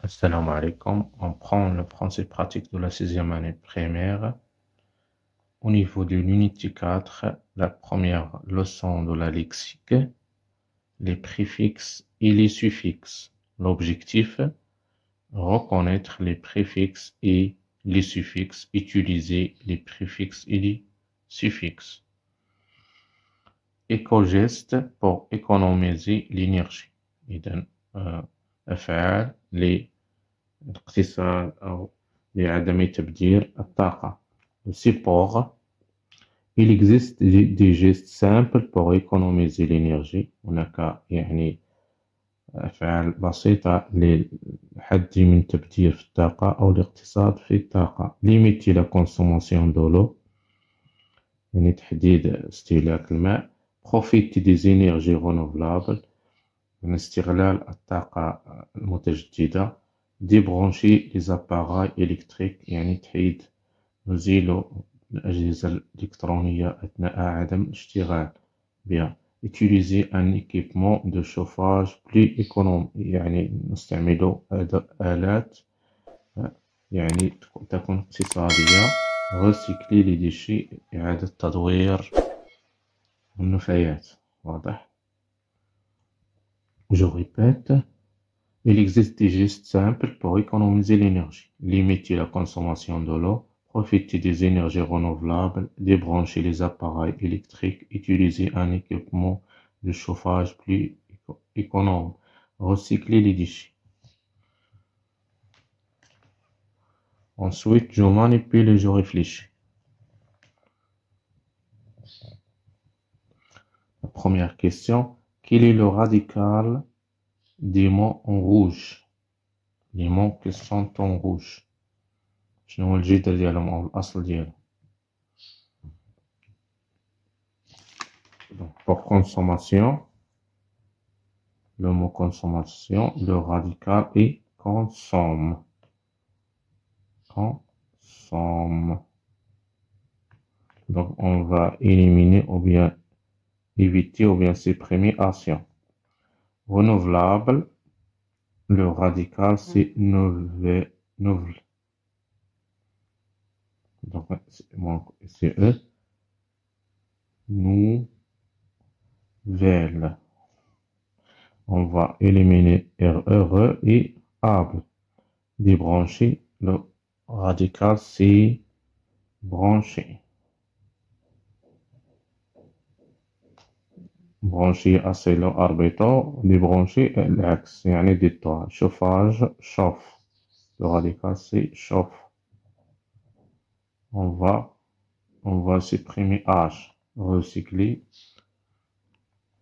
Assalamu alaikum. On prend le principe pratique de la sixième année primaire. Au niveau de l'unité 4, la première leçon de la lexique, les préfixes et les suffixes. L'objectif, reconnaître les préfixes et les suffixes, utiliser les préfixes et les suffixes. Éco-geste pour économiser l'énergie. إذن أفعال الاقتصاد أو لعدم تبذير الطاقة. Le support. Il existe des gestes simples pour économiser l'énergie. هناك يعني أفعال بسيطة للحد من تبذير في الطاقة أو الاقتصاد في الطاقة. Limiter la consommation de l'eau. يعني تحديد استهلاك الماء. Profiter des énergies renouvelables. من استغلال الطاقة المتجددة. Débrancher les appareils électriques يعني تحيد نزيل الأجهزة الإلكترونية أثناء عدم الاشتغال بها. Utiliser un équipement de chauffage plus économe يعني نستعمل آلات يعني تكون اقتصادية. Recycler les déchets إعادة تدوير النفايات. واضح؟ Je répète, il existe des gestes simples pour économiser l'énergie. Limiter la consommation de l'eau, profiter des énergies renouvelables, débrancher les appareils électriques, utiliser un équipement de chauffage plus économe, recycler les déchets. Ensuite, je manipule et je réfléchis. La première question. Quel est le radical des mots en rouge? Les mots qui sont en rouge. شنو هو الجذر ديالهم أو الأصل ديالهم؟ Pour consommation, le mot consommation, le radical est consomme. Consomme. Donc on va éliminer ou bien éviter ou bien supprimer action. Renouvelable, le radical c'est nouvelle. Donc c'est E. Nouvelle. On va éliminer RE et able. Débrancher, le radical c'est brancher. Brancher أصله أربطه. débrancher العكس يعني ضدها. chauffage chauffe. Le radical c'est chauffe. On va supprimer H. Recycler.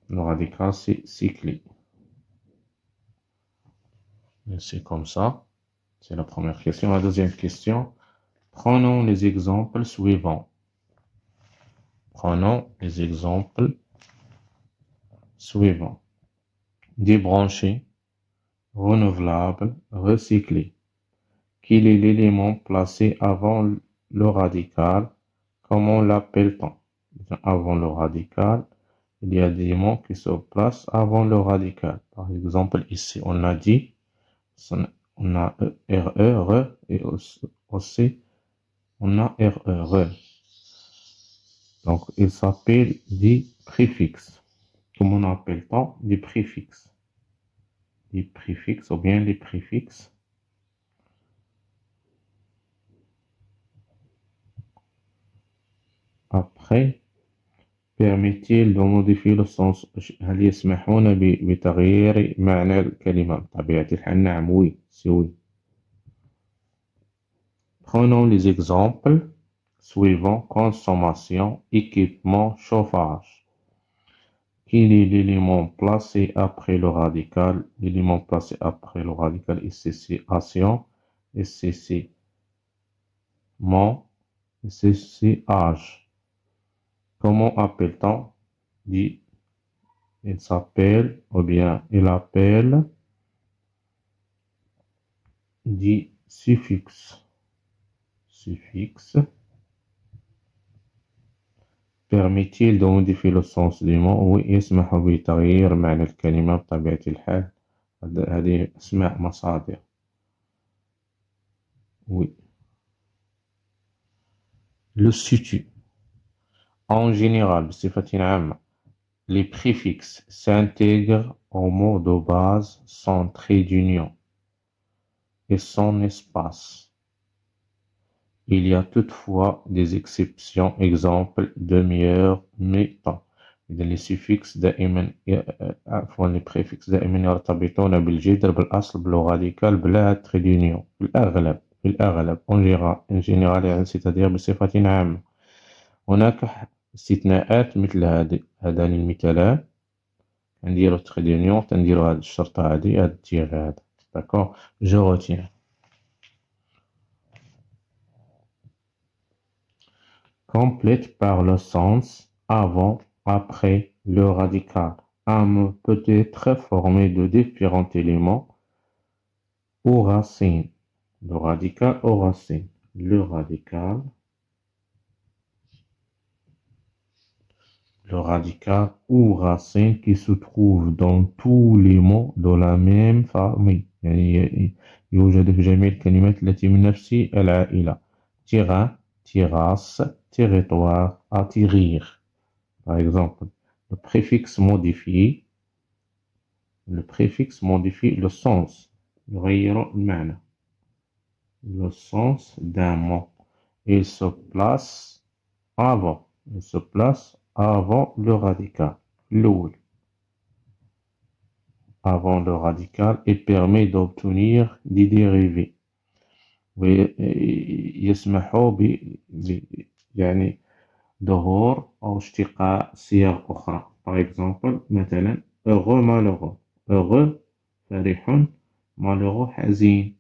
Le radical c'est cycler. Et c'est comme ça. C'est la première question. La deuxième question. Prenons les exemples suivants. Prenons les exemples suivants. Débrancher, renouvelable, recycler. Quel est l'élément placé avant le radical? Comment l'appelle-t-on? Avant le radical, il y a des mots qui se placent avant le radical. Par exemple, ici, on a dit, on a RE, et aussi, on a RE. Donc, il s'appelle des préfixes. Comment appelle-t-on des préfixes? Les préfixes ou bien les préfixes. Après, permet-il de modifier le sens؟ هل يسمحون بتغيير معنى الكلمة؟ بطبيعة الحال نعم oui, c'est oui. Prenons les exemples suivants. Consommation, équipement, chauffage. Quel est l'élément placé après le radical? L'élément placé après le radical, ici c'est action, ici c'est mot, ici c'est âge. Comment appelle-t-on? Il s'appelle ou bien il appelle des suffixes. Suffixe. Permet-il de modifier le sens du mot؟ oui, يسمح بتغيير معنى الكلمة بطبيعة الحال. هذه أسماء مصادر. Oui. Le statut. En général, بصفة عامة, les préfixes s'intègrent au mot de base sans trait d'union et sans espace. Il y a toutefois des exceptions, exemple demi-heure, mi-temps. إذا les suffixes دائما عفوا les préfixes دائما يرتبطون بالجذر بالأصل بالراديكال بلا trait d'union في الأغلب en général يعني c'est-à-dire بصفة عامة. هناك استثناءات مثل هذان المثالان نديرو trait d'union تنديرو هاد الشرطة هادي هاد التيغ هذا. D'accord, je retiens. Complète par le sens avant, après le radical. Un mot peut être formé de différents éléments ou racines. Le radical ou racine. Le radical ou racine qui se trouve dans tous les mots de la même famille. يعني يوجد في جميع الكلمات التي من نفس العائلة. Terrain, terrasse, territoire, atterrir. Par exemple, le préfixe modifie le sens. يغير المعنى. Le sens d'un mot. Il se place avant le radical. الأول. Avant le radical et permet d'obtenir des dérivés. ويسمح يعني ظهور أو اشتقاق صيغ أخرى. Par exemple, مثلا heureux malheureux. heureux فرح malheureux حزين.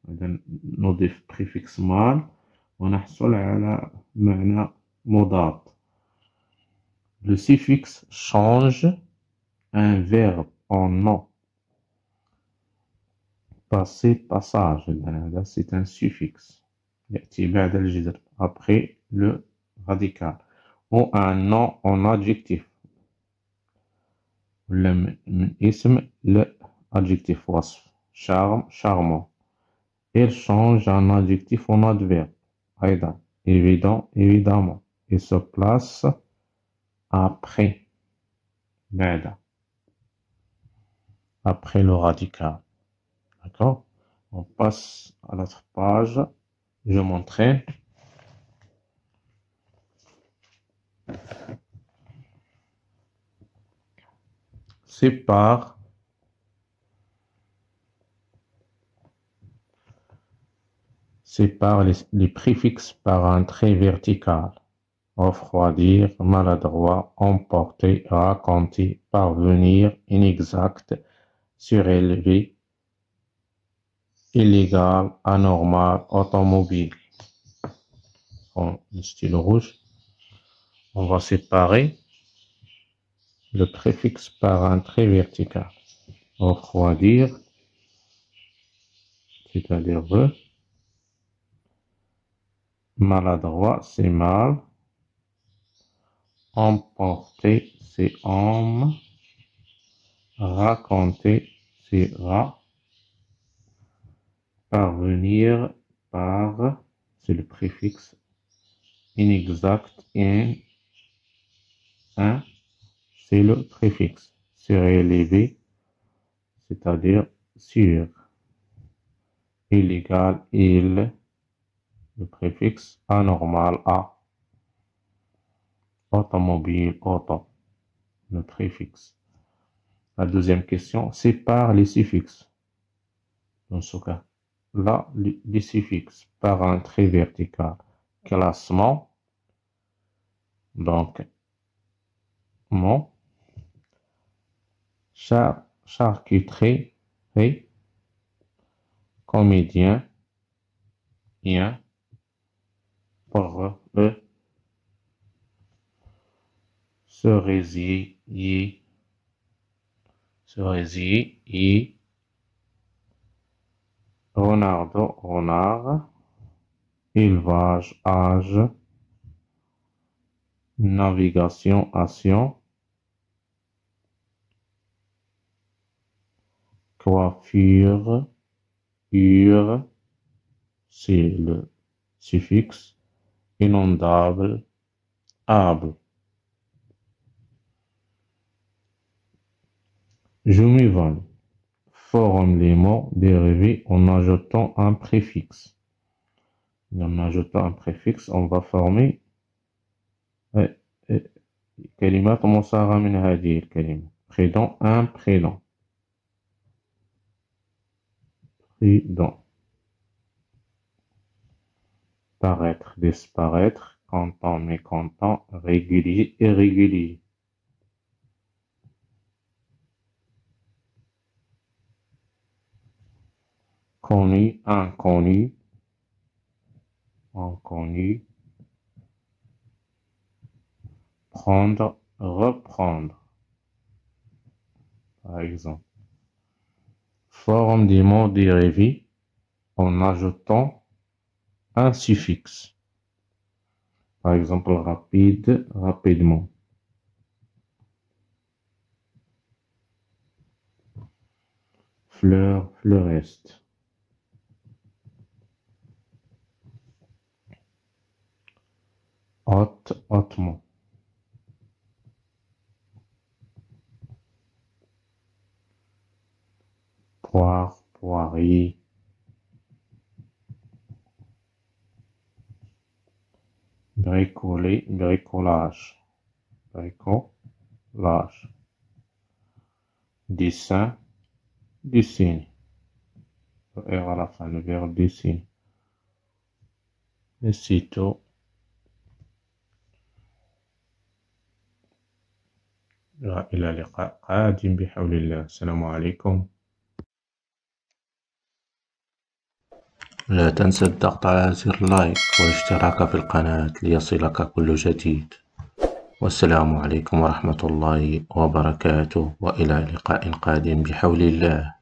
إذا نضيف préfixe mal ونحصل على معنى مضاد. Le suffixe change un verbe en nom. Passer, passage. Là, c'est un suffixe. يأتي بعد الجذر après le radical. Ou un nom en adjectif. من اسم l'adjectif وصف. Charme, charmant. Il change un adjectif en adverbe. أيضا. Évident, évidemment. Il se place après. بعد. Après le radical. D'accord? On passe à l'autre page. Je m'entraîne. Sépare les préfixes par un trait vertical. Refroidir, maladroit, emporter, raconter, parvenir, inexact, surélevé, illégal, anormal, automobile. Le stylo rouge. On va séparer le préfixe par un trait vertical. Refroidir, c'est-à-dire ve. Maladroit, c'est mal. Emporter, c'est homme. Raconter, c'est rat. Parvenir, par, c'est le préfixe. Inexact, in, un, c'est le préfixe. Surélevé, c'est-à-dire sur. Illégal, il, le préfixe. Anormal, a. Automobile, auto, le préfixe. La deuxième question, sépare les suffixes. Dans ce cas, là, les suffixes par un trait vertical. Classement, donc, mot. Charcuterie, comédien, bien, pour cerisier, cerisier, renardo, renard, élevage, âge, navigation, action, coiffure, ure, c'est le suffixe. Inondable, able. Jumival forme les mots dérivés en ajoutant un préfixe. En ajoutant un préfixe, on va former كلمات مصاغة من هذه الكلمة. Prénom, un prénom. Prénom. Paraître, disparaître, content, mécontent, régulier, irrégulier. Connu, inconnu, inconnu. Prendre, reprendre, par exemple. Forme des mots dérivés en ajoutant un suffixe. Par exemple, rapide, rapidement. Fleur, fleuriste. Hôte, hautement. Poire, poirier. Bricoler, bricolage. Bricolage. Dessin, dessine. Le R à la fin, le verbe dessine. Et c'est tout. إلى لقاء قادم بحول الله. السلام عليكم. لا تنسى الضغط على زر لايك والاشتراك في القناة ليصلك كل جديد. والسلام عليكم ورحمة الله وبركاته، وإلى لقاء قادم بحول الله.